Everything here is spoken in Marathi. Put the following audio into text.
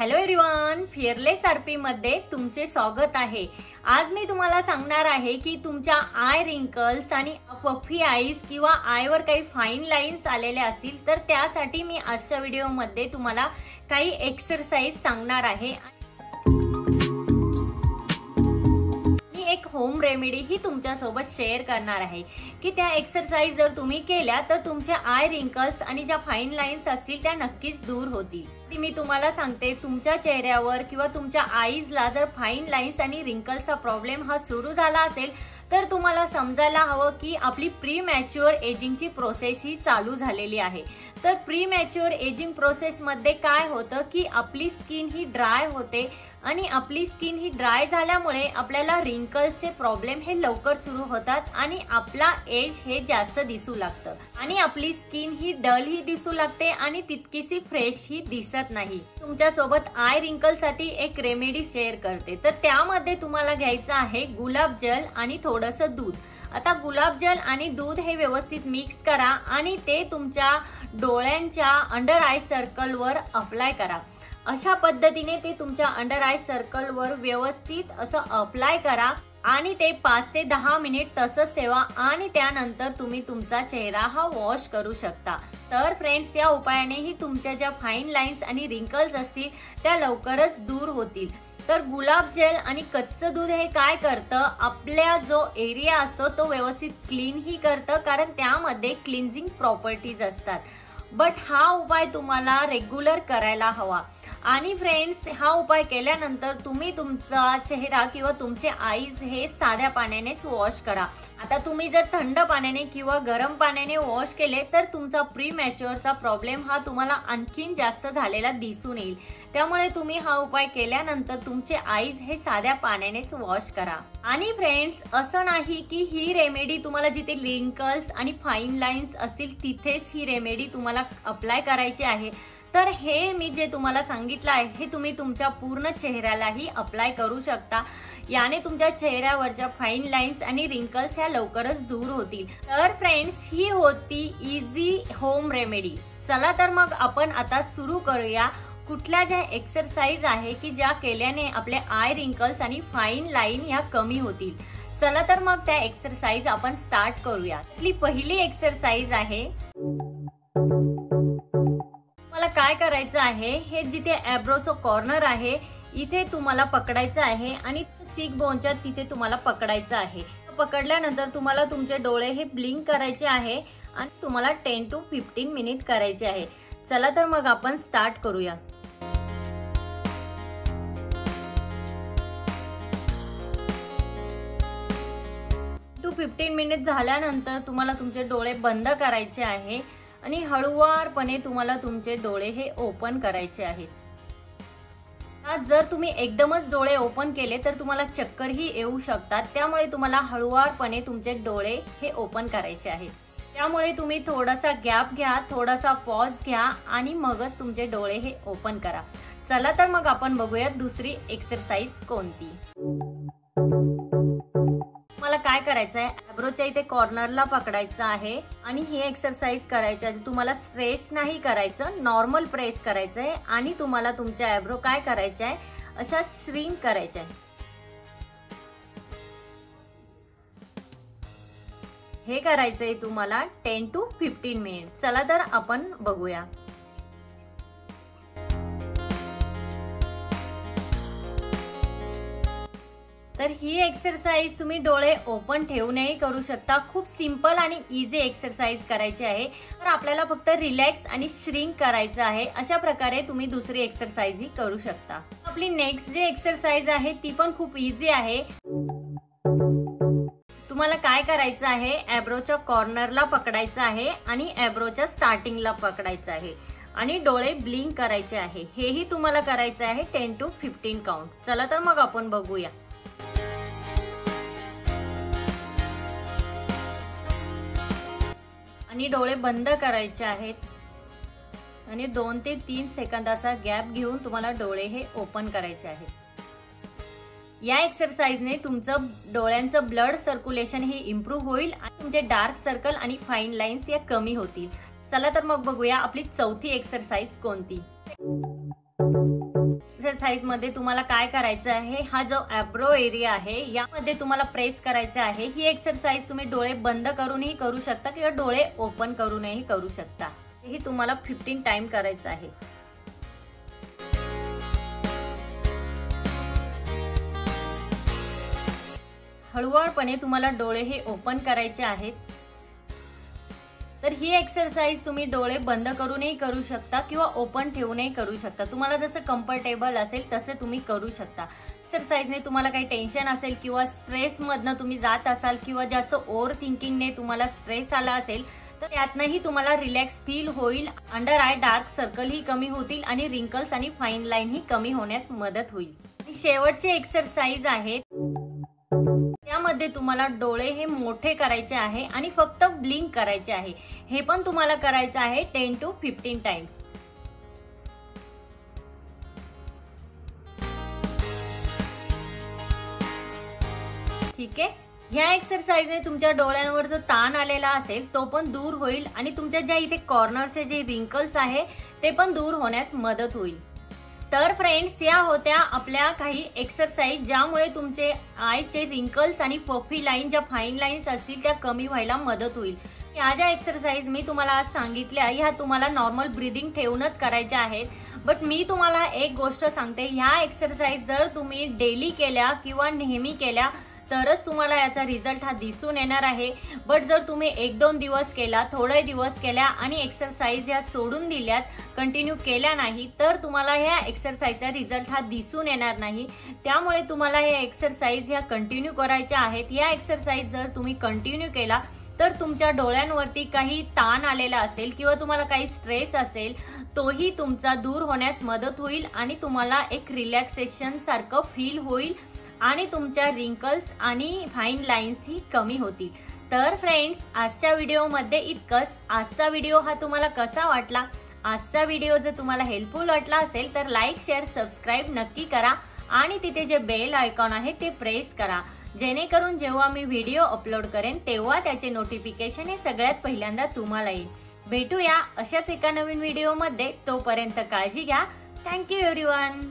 हॅलो एव्हरीवन, फिअरलेस आरपी मध्ये तुमचे स्वागत आहे। आज मी तुम्हाला सांगणार आहे की तुमच्या आय रिंकल्स आणि पफी आईज किंवा आयवर काही फाईन लाईन्स आलेल्या असतील तर त्यासाठी मी आजच्या व्हिडिओमध्ये तुम्हाला काही एक्सरसाइज सांगणार आहे। एक होम रेमेडी ही तुमच्या सोबत शेअर करणार आहे की त्या एक्सरसाइज जर तुम्ही केल्या तर तुमचे आय रिंकल्स आणि ज्या फाईन लाईन्स असतील त्या नक्कीच दूर होतील। मी तुम्हाला सांगते, तुमच्या चेहऱ्यावर किंवा तुमच्या आईजला जर फाईन लाईन्स आणि रिंकल्सचा प्रॉब्लेम हा सुरू झाला असेल तर तुम्हाला समजायला हवं की आपली प्री मॅच्युअर एजिंगची प्रोसेस ही चालू झालेली आहे। तर प्री मॅच्युअर एजिंग प्रोसेस मध्ये काय होतं की आपली स्किन ही ड्राय होते आणि आपली स्किन ही ड्राय झाल्यामुळे आपल्याला रिंकल्सचे प्रॉब्लेम हे लवकर सुरू होतात आणि आपला एज हे जास्त दिसू लागतं आणि आपली स्किन ही डल ही दिसू लागते आणि तितकीशी फ्रेश ही दिसत नाही। तुमच्या सोबत आय रिंकल साठी एक रेमेडी शेअर करते। तर त्यामध्ये तुम्हाला घ्यायचं आहे गुलाब जल आणि थोडंसं दूध। आता गुलाब जल आणि दूध हे व्यवस्थित मिक्स करा आणि ते तुमच्या डोळ्यांच्या अंडर आय सर्कल वर अप्लाय करा। अशा पद्धतीने ते तुमच्या अंडर आय सर्कल वर व्यवस्थित असं अप्लाय करा आणि ते 5 ते 10 मिनिट तसंच ठेवा आणि त्यानंतर तुम्ही तुमचा चेहरा हा वॉश करू शकता। तर फ्रेंड्स, या उपायानेही तुमच्या ज्या फाईन लाईन्स आणि रिंकल्स असतील त्या लवकरच दूर होतील। तर गुलाब जेल आणि कच्चं दूध हे काय करतं, आपल्या जो एरिया असतो तो व्यवस्थित क्लीन ही करतं, कारण त्यामध्ये क्लिन्झिंग प्रॉपर्टीज असतात। बट हा उपाय तुम्हाला रेग्युलर करायला हवा। आणि फ्रेंड्स, हा उपाय केल्यानंतर तुम्ही तुमचा चेहरा किंवा तुमचे आईज हे साध्या पाण्यानेच वॉश करा। आता तुम्ही जर थंड पाण्याने किंवा गरम पाण्याने वॉश केले तर तुमचा प्री मॅच्युअरचा प्रॉब्लेम हा तुम्हाला आणखीन जास्त झालेला दिसून येईल। त्यामुळे तुम्ही हा उपाय केल्यानंतर तुमचे आईज हे साध्या पाण्यानेच वॉश करा। आणि फ्रेंड्स, असं नाही की ही रेमेडी तुम्हाला जिथे रिंकल्स आणि फाईन लाईन्स असतील तिथेच ही रेमेडी तुम्हाला अप्लाय करायची आहे। तर हे मी जे तुम्हाला सांगितलं आहे हे तुम्ही तुमच्या पूर्ण चेहऱ्यालाही अप्लाय करू शकता। याने तुमच्या चेहऱ्यावरच्या फाईन लाईन्स आणि रिंकल्स ह्या लवकरच दूर होतील। तर फ्रेंड्स, ही होती इझी होम रेमेडी। चला तर मग आपण आता सुरू करूया कुठल्या ज्या एक्सरसाइज आहे की ज्या केल्याने आपले आय रिंकल्स आणि फाईन लाईन ह्या कमी होतील। चला तर मग त्या एक्सरसाइज आपण स्टार्ट करूया। पहिली एक्सरसाइज आहे, काय करायचं आहे, हे जिथे ॲब्रोचं कॉर्नर आहे इथे तुम्हाला पकडायचं आहे आणि चीक बोनच्या तिथे तुम्हाला पकडायचं आहे। पकडल्यानंतर तुम्हाला तुमचे डोळे हे ब्लिंक करायचे आहे आणि तुम्हाला 10 to 15 मिनिट करायचे आहे। चला तर मग आपण स्टार्ट करूया। टू 15 मिनिट झाल्यानंतर तुम्हाला तुमचे डोळे बंद करायचे आहे आणि हळूवारपणे तुम्हाला तुमचे डोळे हे ओपन करायचे आहेत। जर तुम्ही एकदमच डोळे ओपन केले तर तुम्हाला चक्करही येऊ शकतात, त्यामुळे तुम्हाला हळूवारपणे तुमचे डोळे हे ओपन करायचे आहेत। त्यामुळे तुम्ही थोडासा गॅप घ्या, थोडासा पॉज घ्या आणि मगच तुमचे डोळे हे ओपन करा। चला तर मग आपण बघूया दुसरी एक्सरसाइज कोणती। तुम्हाला काय करायचं आहे, ॲब्रोच्या इथे कॉर्नरला पकडायचं आहे आणि ही एक्सरसाइज करायची आहे। तुम्हाला स्ट्रेच नाही करायचं, नॉर्मल प्रेस करायचं आहे आणि तुम्हाला तुमच्या ॲब्रो काय करायचे आहे, अशा श्रिंक करायचे आहे। हे करायचंय तुम्हाला 10 to 15 मिनिट। चला तर आपण बघूया। तर ही एक्सरसाइज तुम्ही डोळे ओपन ठेवूनही करू शकता। खूप सिंपल आणि इझी एक्सरसाइज करायची आहे। तर आपल्याला फक्त रिलॅक्स आणि श्रिंक करायचं आहे। अशा प्रकारे तुम्ही दुसरी एक्सरसाइज ही करू शकता। आपली नेक्स्ट जी एक्सरसाइज आहे ती पण खूप इझी आहे। तुम्हाला काय करायचं आहे, ॲब्रोच्या कॉर्नरला पकडायचं आहे आणि ॲब्रोच्या स्टार्टिंगला पकडायचं आहे आणि डोळे ब्लिंक करायचे आहे। हेही तुम्हाला करायचं आहे 10 to 15 काउंट। चला तर मग आपण बघूया। आणि डोळे बंद करायचे आहेत आणि 2 ते 3 सेकंदाचा गॅप घेऊन तुम्हाला डोळे हे ओपन करायचे आहेत। या एक्सरसाइजने तुमचं डोळ्यांचं ब्लड सर्क्युलेशन हे इम्प्रूव्ह होईल आणि तुमचे डार्क सर्कल आणि फाईन लाईन्स या कमी होतील। चला तर मग बघूया आपली चौथी एक्सरसाइज कोणती। एक्सरसाइज मध्ये तुम्हाला काय करायचं आहे, हा जो ॲब्रो एरिया आहे यामध्ये तुम्हाला प्रेस करायचं आहे। ही एक्सरसाइज तुम्ही डोळे बंद करूनही करू शकता किंवा डोळे ओपन करूनही करू शकता। ही तुम्हाला 15 टाइम करायचं आहे। हळूवारपणे तुम्हाला डोळे हे ओपन करायचे आहेत। तर ही एक्सरसाइज तुम्ही डोळे बंद करूनही करू शकता किंवा ओपन ठेवूनही करू शकता। तुम्हाला जसं कम्फर्टेबल असेल तसे तुम्ही करू शकता। एक्सरसाइजने तुम्हाला काही टेन्शन असेल किंवा स्ट्रेस मधनं तुम्ही जात असाल किंवा जास्त ओव्हर थिंकिंगने तुम्हाला स्ट्रेस आला असेल तर यातनंही तुम्हाला रिलॅक्स फील होईल। अंडर आय डार्क सर्कल ही कमी होतील आणि रिंकल्स आणि फाईन लाईन ही कमी होण्यास मदत होईल। आणि शेवटची एक्सरसाइज आहे त्यामध्ये तुम्हाला डोळे हे मोठे करायचे आहे आणि फक्त ब्लिंक करायचे आहे। हे पण तुम्हाला करायचं आहे 10 to 15 टाइम्स। ठीक आहे, ह्या एक्सरसाइजने तुमच्या डोळ्यांवर जो ताण आलेला असेल तो पण दूर होईल आणि तुमच्या ज्या इथे कॉर्नरचे जे रिंकल्स आहे ते पण दूर होण्यास मदत होईल। तर फ्रेंड्स, या होत्या आपल्या काही एक्सरसाइज ज्यामुळे तुमचे आयचे रिंकल्स आणि पफी लाईन ज्या फाईन लाईन्स असतील त्या कमी व्हायला मदत होईल। या ज्या एक्सरसाइज मी तुम्हाला आज सांगितल्या ह्या तुम्हाला नॉर्मल ब्रीदिंग ठेवूनच करायच्या आहेत। बट मी तुम्हाला एक गोष्ट सांगते, ह्या एक्सरसाइज जर तुम्ही डेली केल्या किंवा नेहमी केल्या तरच तुम्हाला याचा रिझल्ट हा दिसून येणार आहे। बट जर तुम्ही 1-2 दिवस केला, थोडे दिवस केल्या आणि एक्सरसाइज या सोडून दिल्यात, कंटिन्यू केल्या नाही तर तुम्हाला ह्या एक्सरसाइजचा रिझल्ट हा दिसून येणार नाही। त्यामुळे तुम्हाला हे एक्सरसाइज ह्या कंटिन्यू करायच्या आहेत। या एक्सरसाइज जर तुम्ही कंटिन्यू केला तर तुमच्या डोळ्यांवरती काही ताण आलेला असेल किंवा तुम्हाला काही स्ट्रेस असेल तोही तुमचा दूर होण्यास मदत होईल आणि तुम्हाला एक रिलॅक्सेशन सारखं फील होईल आणि तुमच्या रिंकल्स आणि फाईन लाईन्स ही कमी होतील। तर फ्रेंड्स, आजच्या व्हिडिओमध्ये इतकंच। आजचा व्हिडिओ हा तुम्हाला कसा वाटला? आजचा व्हिडिओ जर तुम्हाला हेल्पफुल वाटला असेल तर लाईक, शेअर, सबस्क्राईब नक्की करा आणि तिथे जे बेल आयकॉन आहे ते प्रेस करा, जेणेकरून जेव्हा मी व्हिडिओ अपलोड करेन तेव्हा त्याचे नोटिफिकेशन हे सगळ्यात पहिल्यांदा तुम्हाला येईल। भेटूया अशाच एका नवीन व्हिडिओमध्ये। तोपर्यंत काळजी घ्या। Thank you everyone.